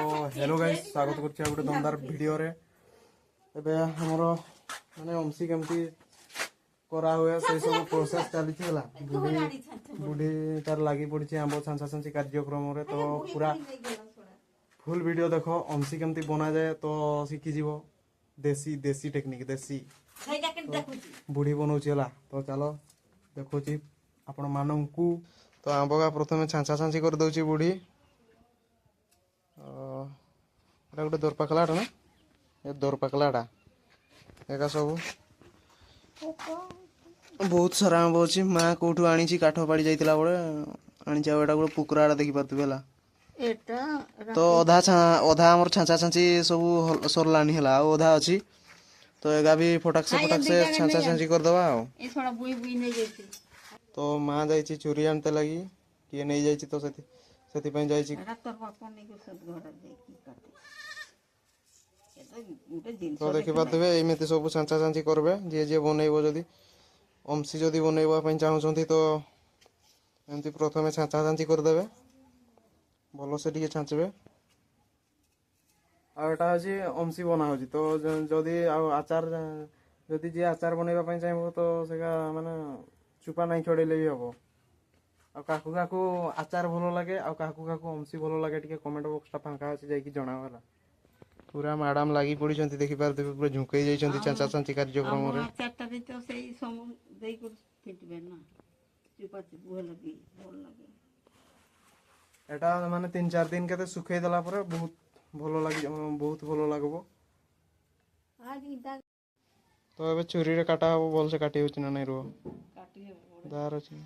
Hello guys स्वागत करछि गोटे दमदार वीडियो रे। एबे हमरो माने अमसी केमती करा हुए से सब प्रोसेस चली छला। बुढ़ी तार लागी पड़ी छै आंबो छांछा छांछी कार्यक्रम रे। तो पूरा फुल वीडियो देखो अमसी केमती बना जाए तो सीखी जीवो। देसी देसी टेक्निक देसी बुढ़ी बनौछि हला। तो चलो देखोछि आपण मानंकु। तो आंबो का प्रथमे छांछा छांछी कर दउछि बुढ़ी। गोटे दोरपाकलाटा ना ये दोरपाकलाटा एका सब बहुत सारा आंब अच्छी। माँ कौटू आनी काठ पाड़ी जाइला बेले आनी एटा गोटे पुकराटा देखी पार्थे है। तो अधा आमर छांचा छांची सब सरलानी है अधा अच्छी। तो एगा भी फटाक से छांचा छांची करदे। तो माँ जाइए चूरी आनते लगी किए नहीं जाइए तो से तो देखी पारे एमती सब छांचा छांची करबे जी जी बनइब जदि अमसी जदि बनइबा चाहूँ तो एमती प्रथमे छांचा छांची करदे भल से टे छांचबे। आटा हूँ अमसी बना हो तो जदि आचार जदि जी आचार बनइबा चाहिए तो सेगा माने चुपा नहीं छड़ेले भी हम। काकू काकू आचार भल लगे काकू काकू अमसी भल लगे टे कमेंट बॉक्सटा फांका अच्छे जाकि जनावाला। पूरा मैडम लगी पड़ी देखी पारे पूरा झुंकई जाइछंती छांचा छांची कार्यक्रम रे। एटा माने 3-4 दिन के सुखई देला पर बहुत भलो लागी बहुत भलो लागबो। तो एबे छुरी रे काटा हो भल से काटी होछि ना नहीं रो दार अछि।